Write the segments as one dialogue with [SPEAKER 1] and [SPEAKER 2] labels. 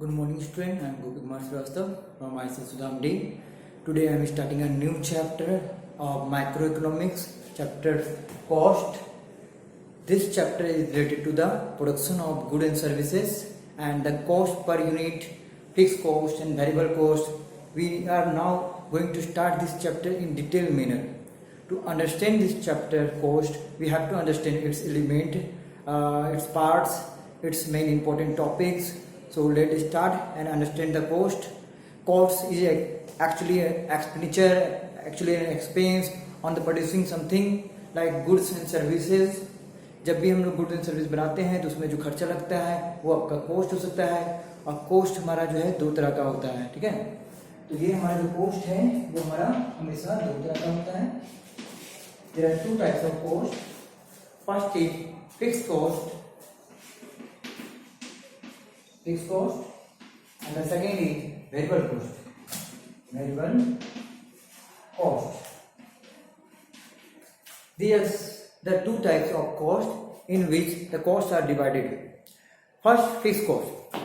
[SPEAKER 1] Good morning, student. I am Gopi Kumar Srivastava from IC Sudham D. Today I am starting a new chapter of microeconomics, chapter cost. This chapter is related to the production of goods and services and the cost per unit, fixed cost and variable cost. We are now going to start this chapter in detailed manner. To understand this chapter cost, we have to understand its element, its parts, its main important topics. So let's start and understand the cost. Cost is actually an expenditure, actually an expense on the producing something like goods and services. जब भी हम लोग goods and service बनाते हैं तो उसमें जो खर्चा लगता है वो आपका कॉस्ट हो सकता है, और कॉस्ट हमारा जो है दो तरह का होता है, ठीक है। तो ये हमारा जो कॉस्ट है वो हमारा हमेशा दो तरह का होता है। There are two types of cost. First is fixed cost, fixed cost, and the second is variable cost. Variable cost. These are the two types of cost in which the costs are divided. First, fixed cost.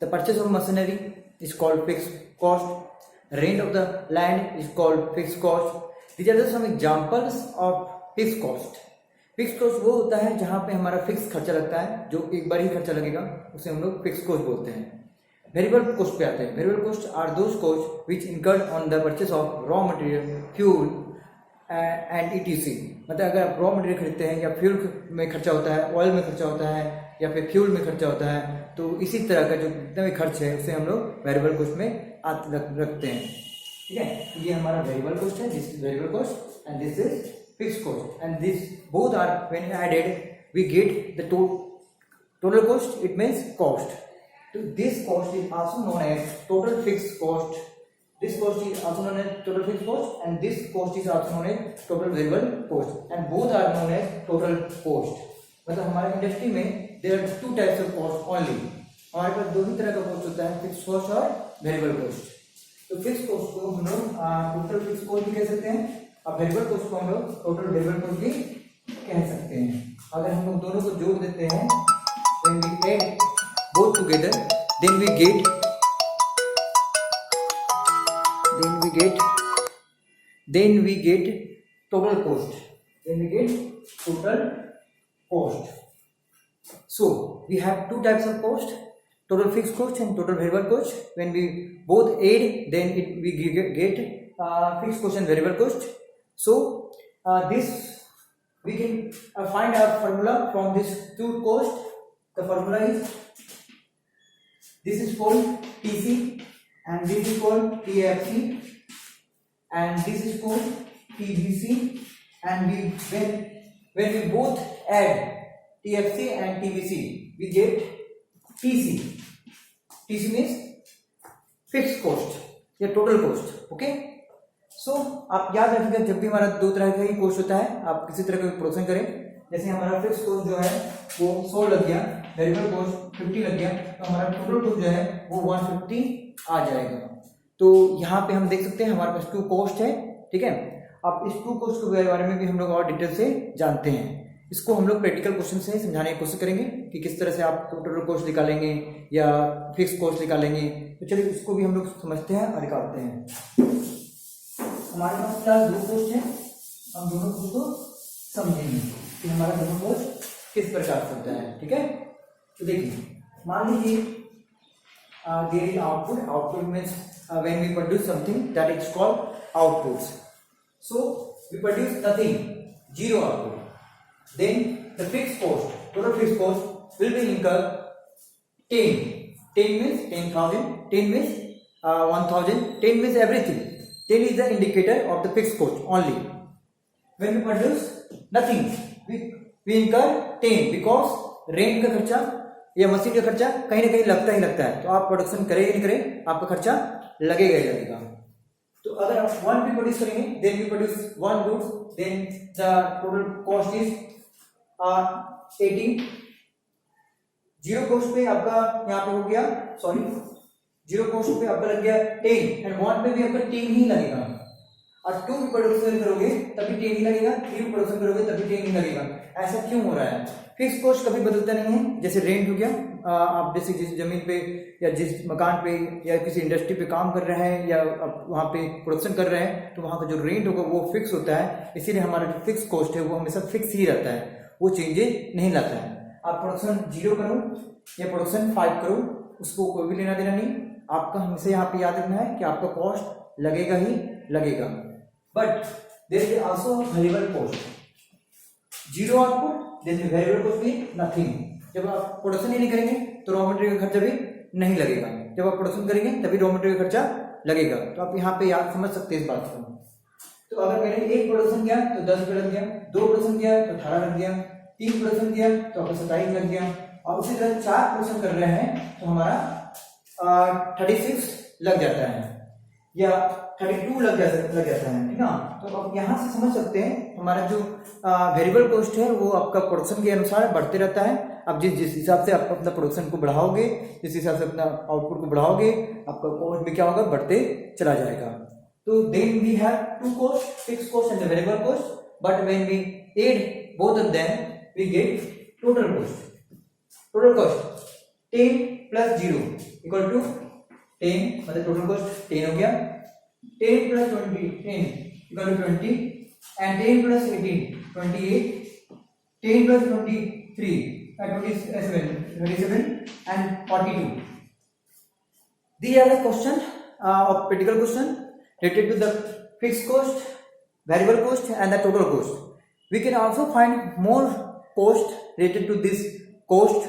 [SPEAKER 1] The purchase of machinery is called fixed cost. Rent of the land is called fixed cost. These are just some examples of fixed cost. Fix cost वो होता है जहां पे हमारा fix खर्चा लगता है, जो एक बार ही खर्चा लगेगा, उसे हम लोग फिक्स कॉस्ट बोलते हैं। वेरिएबल कॉस्ट पे आते हैं। Variable cost are those cost which incurred on the purchase of raw material, fuel and etc. मतलब अगर आप रॉ मटेरियल खरीदते हैं या फ्यूल में खर्चा होता है, ऑयल में खर्चा होता है या फिर फ्यूल में खर्चा होता है, तो इसी तरह का जो जितना भी खर्च है उसे हम लोग वेरिएबल कॉस्ट में रखते हैं, ठीक है। तो ये हमारा वेरिएबल कॉस्ट है, this is variable cost and this is fixed cost, and this both are when added we get the total cost. It means cost. So this cost is also known as total fixed cost. This cost is also known as total fixed cost, and this cost is also known as total variable cost, and both are known as total cost. मतलब हमारे industry में there are two types of cost only. हमारे पास दो ही तरह का cost होता है, fix cost और वेरिएबल कॉस्ट। तो फिक्स कॉस्ट को हम लोग टोटल फिक्स कॉस्ट भी कह सकते हैं, अब वेरिएबल कॉस्ट को हम लोग टोटल वेरिएबल कॉस्ट भी कह सकते हैं। अगर हम लोग दोनों को जोड़ देते हैं, when we add both together, then we get total cost. Then we get total cost. So we have two types of cost: total fixed cost and total variable cost. When we both add, then we get fixed cost and variable cost. So this we can find our formula from this two cost. The formula is, this is called TC and this is called TFC and this is called TBC, and when we both add TFC and TBC we get TC. TC means fixed cost या total cost, okay। सो आप याद रखिएगा, जब भी हमारा दो तरह का ही कोस्ट होता है, आप किसी तरह का प्रोसेस करें। जैसे हमारा फिक्स कोस्ट जो है वो 100 लग गया, वेरिएबल कोस्ट 50 लग गया, तो हमारा टोटल कोस्ट जो है वो 150 आ जाएगा। तो यहाँ पे हम देख सकते हैं हमारे पास टू कोस्ट है, ठीक है। अब इस टू कोस्ट के बारे में भी हम लोग और डिटेल से जानते हैं। इसको हम लोग प्रैक्टिकल क्वेश्चन से समझाने की कोशिश करेंगे कि किस तरह से आप टोटल कोस्ट निकालेंगे या फिक्स कोस्ट निकालेंगे। तो चलिए इसको भी हम लोग समझते हैं और निकालते हैं। हमारे पास क्या दो कोस्ट है, हम दोनों कोस्ट को समझेंगे कि हमारा दोनों कोस्ट किस प्रकार से होता है, ठीक है। तो देखिए, मान लीजिए there is output. Output means when we produce something that is called outputs. So we produce nothing, zero output. Then the fixed cost, total fixed cost will be incurred 10 means 10,000, 10 means 1,000, 10 means everything. 10 is the indicator of the fixed cost only. When we produce nothing, we incur 10 because rent का खर्चा या machine का खर्चा कहीं ना कहीं लगता ही लगता है। तो आप प्रोडक्शन करें या नहीं करें, आपका खर्चा लगेगा ही लगेगा। तो अगर आप 1 भी प्रोड्यूस करेंगे, then we produce 1 goods, then the total cost is 80। Zero cost पे आपका यहाँ पे हो गया, सॉरी, जीरो कॉस्ट पे आपका लग गया 10 एंड 1 पे भी आपका 10 ही लगेगा। और 2 भी प्रोडक्शन करोगे तभी 10 ही लगेगा, 3 भी प्रोडक्शन करोगे तभी 10 ही लगेगा। ऐसा क्यों हो रहा है? फिक्स कॉस्ट कभी बदलता नहीं है। जैसे रेंट हो गया, आप जैसे जिस जमीन पे या जिस मकान पे या किसी इंडस्ट्री पे काम कर रहे हैं या आप वहाँ पे प्रोडक्शन कर रहे हैं, तो वहाँ का जो रेंट होगा वो फिक्स होता है, इसीलिए हमारा जो फिक्स कॉस्ट है वो हमेशा फिक्स ही रहता है, वो चेंजेस नहीं लाता है। आप प्रोडक्शन 0 करो या प्रोडक्शन 5 करो, उसको कोई भी लेना देना नहीं, आपका हमेशा यहाँ पे याद रखना है कि आपका कॉस्ट लगेगा ही लगेगा। But there is also variable cost, 0 output then variable cost भी नथिंग। जब आप प्रोडक्शन ही नहीं करेंगे तो रॉ मटेरियल का खर्चा भी नहीं लगेगा, जब आप प्रोडक्शन करेंगे तभी रॉ मटेरियल का खर्चा लगेगा। तो आप यहाँ पे याद समझ सकते हैं इस बात को। तो अगर मैंने 1 प्रोडक्शन किया तो 10 रुपये लग गया, 2 प्रोडक्शन किया तो 18 लग गया, 3 प्रोडक्शन किया तो आपका 27 लग गया, और उसी तरह 4 प्रोडक्शन कर रहे हैं तो हमारा 36 लग जाता है या 32 लग जाता है, ठीक ना। तो आप यहाँ से समझ सकते हैं हमारा जो वेरिएबल कॉस्ट है वो आपका प्रोडक्शन के अनुसार बढ़ते रहता है। अब जिस हिसाब से आप अपना प्रोडक्शन को बढ़ाओगे, जिस हिसाब से अपना आउटपुट को बढ़ाओगे, आपका कॉस्ट भी क्या होगा, बढ़ते चला जाएगा। तो then we have two cost, fixed cost and variable cost, but when we add both of them we get total cost. Total cost 10 plus 0 equal to 10, मतलब टोटल कॉस्ट 10 हो गया। 10 plus 20 10 equal to 20 and 10 plus 18 28, 10 plus 23 27 and 42. These are the question of critical question related to the fixed cost, variable cost and the total cost. We can also find more cost related to this cost,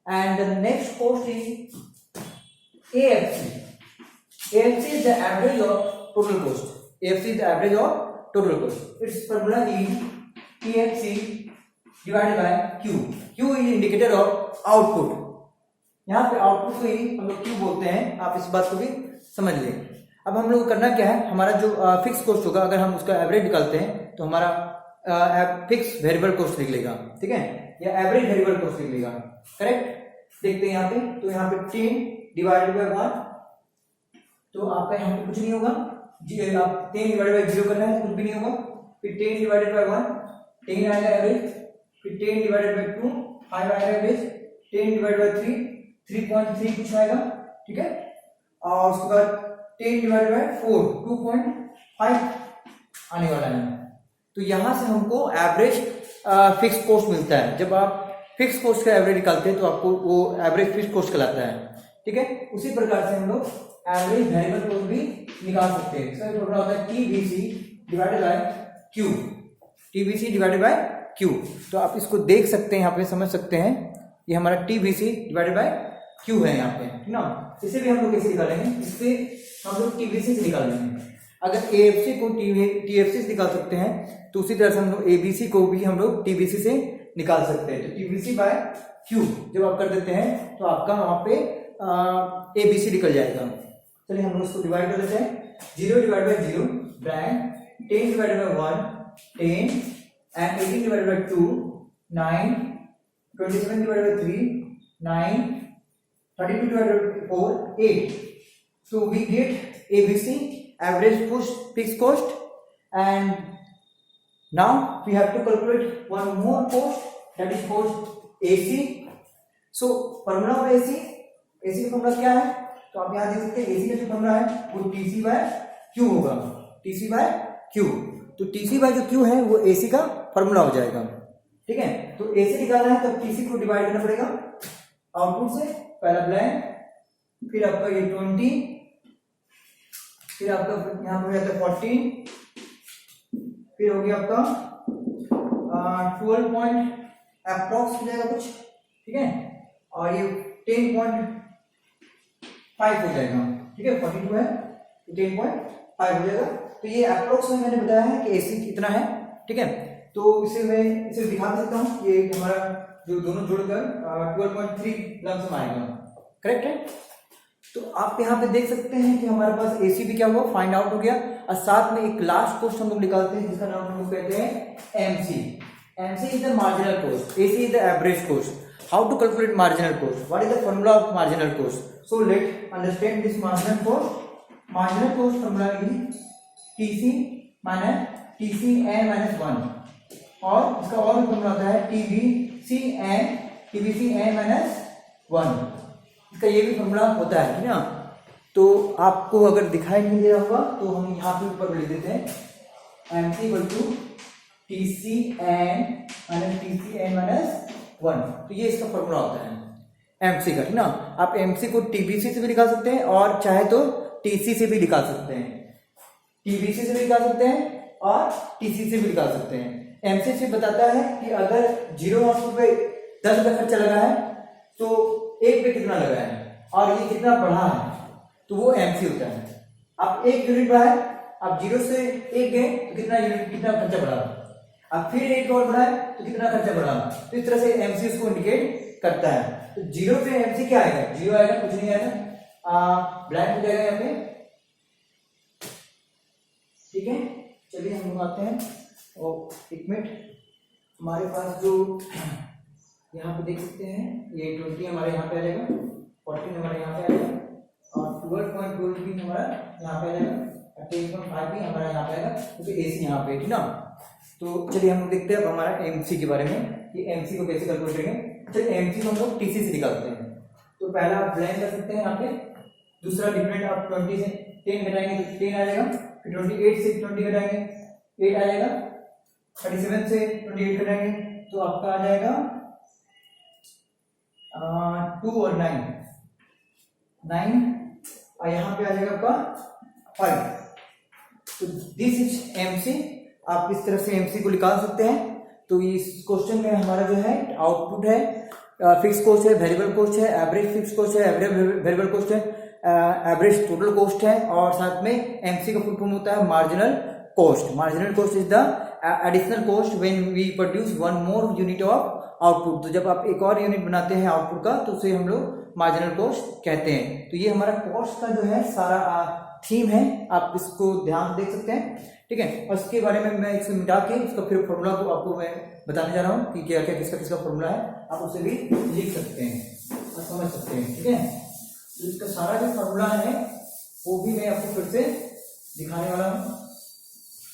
[SPEAKER 1] and the next cost is AFC. AFC is the average of total cost. AFC is the average of total cost. Its formula is AFC divided by Q. Q is indicator of output. यहाँ पे output को ही हम लोग Q बोलते हैं, आप इस बात को भी समझ लें। अब हम लोग करना क्या है, हमारा जो फिक्स कॉस्ट होगा अगर हम उसका एवरेज निकालते हैं तो हमारा फिक्स वेरिएबल कॉस्ट निकलेगा, ठीक है, या एवरेज वेरिएबल कॉस्ट निकलेगा, करेक्ट। देखते हैं यहाँ पे, तो यहाँ पे 10 डिवाइडेड बाय 1, तो आपका यहाँ पे कुछ नहीं होगा, आप 10 डिवाइडेड बाय 0 कर रहे हैं कुछ भी नहीं होगा। फिर 10 डिवाइडेड बाय 1 10 आएगा एवरेज, फिर 10 डिवाइडेड बाय 2 5 आएगा एवरेज, 10 डिवाइडेड बाय 3 3.3 कुछ आएगा, ठीक है, और उसके बाद 10 डिवाइडेड बाय 4 2.5 आने वाला है। तो यहां से हमको एवरेज फिक्स कॉस्ट मिलता है। जब आप फिक्स कॉस्ट का एवरेज निकालते हैं तो आपको वो एवरेज फिक्स कॉस्ट कहलाता है, ठीक है। उसी प्रकार से हम लोग एवरेज वेरिएबल कॉस्ट भी निकाल सकते हैं। इसका फॉर्मूला होता है TVC divided by Q, TVC divided by Q। तो आप इसको देख सकते हैं, यहाँ पे समझ सकते हैं, ये हमारा TVC डिवाइडेड बाय Q है यहाँ पे, ठीक ना। इसे भी हम लोग कैसे निकालेंगे, इससे हम लोग TVC से निकालेंगे। अगर AFC को TFC से निकाल सकते हैं तो उसी तरह से हम लोग ABC को भी हम लोग TBC से निकाल सकते हैं। तो TBC बाय Q जब आप कर देते हैं तो आपका वहां पे ABC निकल जाएगा। चलिए हम लोग इसको डिवाइड कर देते हैं। 0 divide by 0 brand, 10 divided by 1 10 and 18 divided by 2 9, 27 divided by 3 9, 32 divided by 4 8. So we get ABC, average fixed cost, and now we have to calculate one more cost, that is cost AC. So formula of AC का formula क्या है, तो आप यहाँ देख सकते हैं AC का जो formula है वो TC by Q होगा, TC by Q। तो TC बाय जो Q है वो AC का फॉर्मूला हो जाएगा, ठीक है। तो AC निकालना है तो TC को डिवाइड करना पड़ेगा आउटपुट से, पहला ब्लैंक, फिर आपका ये 20, फिर आपका यहाँ पे हो जाता है 14, फिर हो गया आपका 12 पॉइंट अप्रॉक्स हो जाएगा कुछ, ठीक है, और ये 10.5 हो जाएगा, ठीक है, 42 है 10.5 हो जाएगा। तो ये अप्रोक्स में मैंने बताया है कि AC कितना है, ठीक है। तो इसे मैं इसे दिखा सकता हूँ, ये हमारा जो दोनों जुड़कर 12.3 लमसम आएगा, करेक्ट है। तो आप यहाँ पे देख सकते हैं कि हमारे पास AC भी क्या हुआ, फाइंड आउट हो गया, और साथ में एक लास्ट कॉस्ट हम लोग निकालते हैं जिसका नाम हम लोग कहते हैं MC। MC is the marginal cost, AC is the average cost. How to calculate marginal cost, what is the formula of marginal cost. So let understand this marginal cost. Marginal cost formula is TC minus TCN minus 1, और इसका और भी formula होता है TBCN minus 1। इसका ये भी formula होता है, ठीक है ना। तो आपको अगर दिखाई नहीं दे रहा होगा तो हम यहाँ पे ऊपर लिख देते हैं MC equal to TCN minus 1। तो ये इसका फॉर्मूला होता है MC का, ठीक ना। आप MC को TBC से भी निकाल सकते हैं और चाहे तो TC से भी निकाल सकते हैं, TBC से भी निकाल सकते हैं और TC से भी निकाल सकते हैं। MC से बताता है कि अगर 0 आउटपुट पे 10 रुपये खर्चा लगा है तो 1 पे कितना लगा है और ये कितना बढ़ा है, तो वो MC होता है। आप 1 यूनिट बढ़ा है, आप 0 से 1 गए तो कितना खर्चा बढ़ा, अब फिर 1 और बढ़ा है तो कितना खर्चा बढ़ा। तो इस तरह से MC उसको इंडिकेट करता है। तो 0 पे MC क्या आएगा, 0 आएगा, कुछ नहीं आएगा, ब्लैंक हो जाएगा यहाँ पे, ठीक है। चलिए हम लोग आते हैं और 1 मिनट, हमारे पास जो यहाँ पे देख सकते हैं ये 20 हमारे यहाँ पे आ जाएगा, 14 हमारे यहाँ पे आ जाएगा और 12.12 भी हमारा यहाँ पे आ जाएगा और 10.5 भी हमारा यहाँ पे आएगा, क्योंकि AC यहाँ पे, ठीक ना। तो चलिए हम लोग देखते हैं अब हमारा MC के बारे में कि MC को कैसे कैलकुलेट करेंगे। चलिए MC को हम लोग TC से निकालते हैं। तो पहला आप ब्लैंक कर सकते हैं यहाँ पे, दूसरा डिफरेंट आप 20 से 10 घटाएंगे तो 10 आ जाएगा, फिर 28 से 20 घटाएंगे 8 आ जाएगा, 37 से 28 घटाएंगे तो आपका आ जाएगा 2 और 9 और यहाँ पे आ जाएगा आपका 5। तो दिस इज MC। आप इस तरह से MC को निकाल सकते हैं। तो इस क्वेश्चन में हमारा जो है आउटपुट है, फिक्स कॉस्ट है, वेरिएबल कॉस्ट है, एवरेज फिक्स कॉस्ट है, एवरेज वेरिएबल कॉस्ट है, एवरेज टोटल कॉस्ट है और साथ में MC का फुल फॉर्म होता है marginal cost. Marginal cost is the additional cost when we produce 1 more unit of output. तो जब आप एक और यूनिट बनाते हैं आउटपुट का तो उसे हम लोग मार्जिनल कॉस्ट कहते हैं। तो ये हमारा कॉस्ट का जो है सारा थीम है, आप इसको ध्यान देख सकते हैं, ठीक है। और इसके बारे में मैं इसको मिटा के इसका फिर फॉर्मूला को आपको मैं बताने जा रहा हूँ कि क्या क्या किसका किसका फॉर्मूला है, आप उसे भी लिख सकते हैं और समझ सकते हैं, ठीक है। तो इसका सारा जो फॉर्मूला है वो भी मैं आपको फिर से दिखाने वाला हूँ।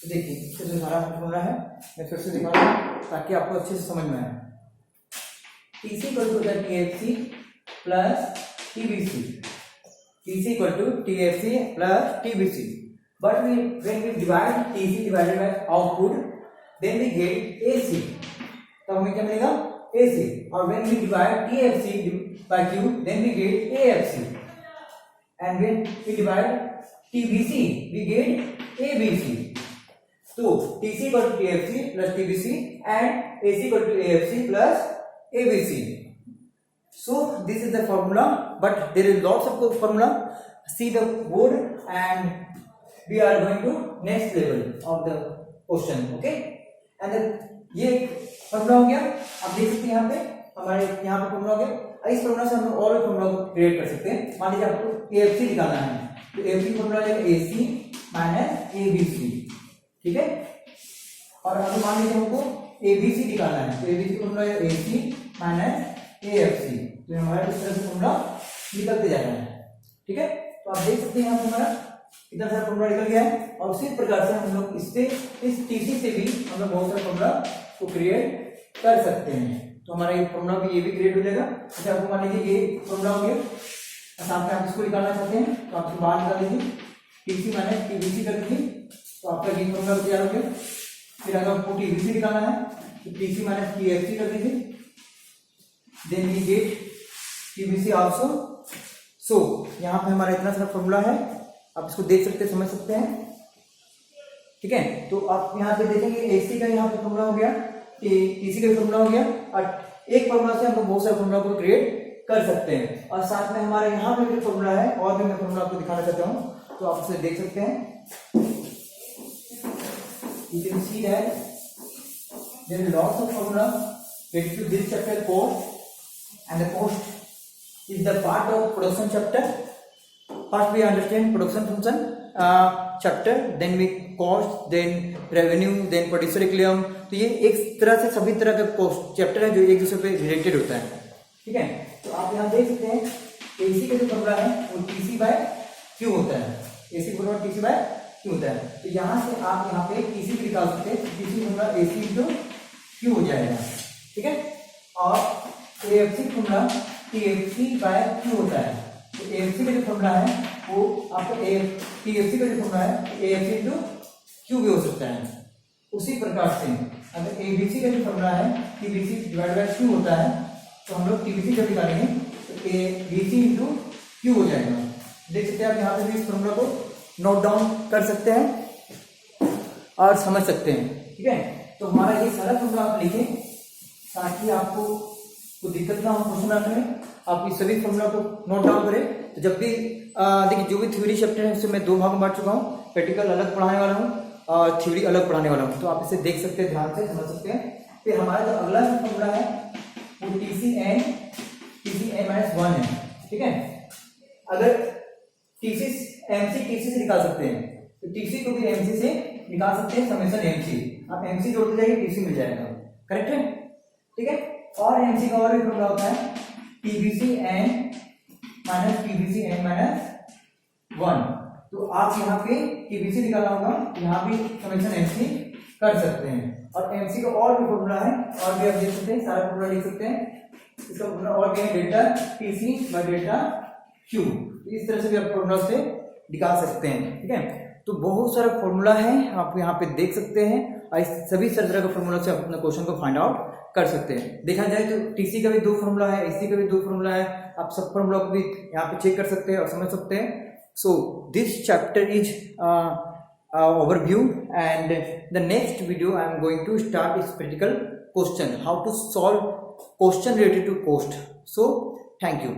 [SPEAKER 1] तो देखिए इसका जो सारा फॉर्मूला है मैं फिर से दिखा रहा हूँ ताकि आपको अच्छे से समझ में आए। TC equal to TFC plus TBC, TC equal to TFC plus TBC, but when we divide TC divided by output then we get AC, तब हमें क्या मिलेगा AC, और when we divide TFC by Q then we get AFC, and when we divide TBC we get ABC. तो TC equal to TFC plus TBC and AC equal to AFC plus ABC. So this is the formula, but there is lots of formula. See the board and we are going to next level of the question, okay? And then ये formula हो गया, आप देख सकते हैं यहाँ पे हमारे यहाँ पे फॉर्मूला हो गया। इस फॉर्मूला से हम और भी फॉर्मूला को क्रिएट कर सकते हैं। मान लीजिए आपको AFC निकालना है तो AFC फॉर्मूला है AC माइनस ABC, ठीक है। और अगर मान लीजिए हमको ABC निकालना है तो ABC फॉर्मूला है AC माइनस AFC, तो हमारा इस तरह से फॉर्मूला निकलते जाना है, ठीक है। तो आप देख सकते हैं यहाँ पे हमारा इतना सारा फॉर्मूला निकल गया है और उसी प्रकार से हम लोग इससे इस TC से भी हम लोग बहुत सारा फॉर्मूला को क्रिएट कर सकते हैं। तो हमारा ये फॉर्मूला भी क्रिएट हो जाएगा। अच्छा आपको मान लीजिए ये फॉर्मूला हो गया, साथ में आप इसको निकालना चाहते हैं तो आप इसको बाहर निकाल लीजिए, TC माइनस TBC कर दीजिए तो आपका ये फॉर्मूला तैयार हो गया। फिर अगर आपको TBC निकालना है तो TC माइनस TFC कर दीजिए, then we get TBC also. So यहाँ पे हमारा इतना सारा फॉर्मूला है, आप इसको देख सकते हैं, समझ सकते हैं, ठीक है। तो आप यहाँ पे देखेंगे AC का यहाँ पे फॉर्मूला हो गया, TC का फॉर्मूला हो गया और एक फॉर्मूला से हम लोग बहुत सारे फॉर्मूला को क्रिएट कर सकते हैं। और साथ में हमारे यहाँ पे भी फॉर्मूला है और भी मैं फॉर्मूला आपको दिखाना चाहता हूँ, तो आप उसे देख सकते हैं। You can see that there is lots of formula related to this chapter cost, and the cost is the part of production chapter. First we understand production function chapter, then we cost, then revenue, then producer equilibrium। तो ये एक तरह से सभी तरह का cost chapter है जो एक दूसरे पे रिलेटेड होता है, ठीक है। तो आप यहाँ देख सकते हैं AC का जो फॉर्मूला है वो TC by Q होता है, AC formula TC by Q होता है। तो यहाँ से आप यहाँ पे TC भी निकाल सकते हैं, TC formula AC into Q हो जाएगा, ठीक है। और AFC formula TFC by Q होता है। तो AFC का जो फॉर्मूला है वो आपका TFC का जो फॉर्मूला है AFC इंटू Q भी हो सकता है। उसी प्रकार से अगर ABC का जो फॉर्मूला है TBC डिवाइड बाय Q होता है, तो हम लोग TBC जब निकालेंगे तो ABC इंटू Q हो जाएगा। देख सकते हैं आप यहाँ पे भी इस फॉर्मूला को नोट डाउन कर सकते हैं और समझ सकते हैं, ठीक है। तो हमारा ये सारा फॉर्मूला आप लिखें ताकि आपको कोई दिक्कत ना हो क्वेश्चन आने में। आप इस सभी फॉर्मूला को नोट डाउन करें। तो जब भी देखिए जो भी थ्योरी चैप्टर है उससे मैं 2 भाग में बांट चुका हूँ, प्रैक्टिकल अलग पढ़ाने वाला हूँ और थ्योरी अलग पढ़ाने वाला हूँ। तो आप इसे देख सकते हैं, ध्यान से समझ सकते हैं। फिर हमारा जो अगला फॉर्मूला है वो TCN -1 है, ठीक है। अगर MC से निकाल सकते हैं तो TC को भी MC से निकाल सकते हैं, समेशन MC। आप MC जोड़ते जाइए TC मिल जाएगा, करेक्ट है, ठीक है। और MC का और भी फॉर्मूला होता है TBCN -1। तो आप यहाँ पे TBC निकालना होगा, यहाँ भी समेशन MC कर सकते हैं। और MC का और भी फॉर्मूला है, और भी आप देख सकते हैं, सारा फॉर्मूला लिख सकते हैं। इसका फॉर्मूला और क्या है, delta TC by delta Q। इस तरह से भी आप फॉर्मूला से निकाल सकते हैं, ठीक है। तो बहुत सारा फॉर्मूला है, आप यहाँ पे देख सकते हैं और इस सभी तरह का फॉर्मूला से आप अपने क्वेश्चन को फाइंड आउट कर सकते हैं। देखा जाए तो TC का भी 2 फॉर्मूला है, AC का भी 2 फॉर्मूला है। आप सब फॉर्मूला को भी यहाँ पे चेक कर सकते हैं और समझ सकते हैं। So this chapter is overview, and the next video I am going to start is practical question, how to solve question related to cost. So thank you.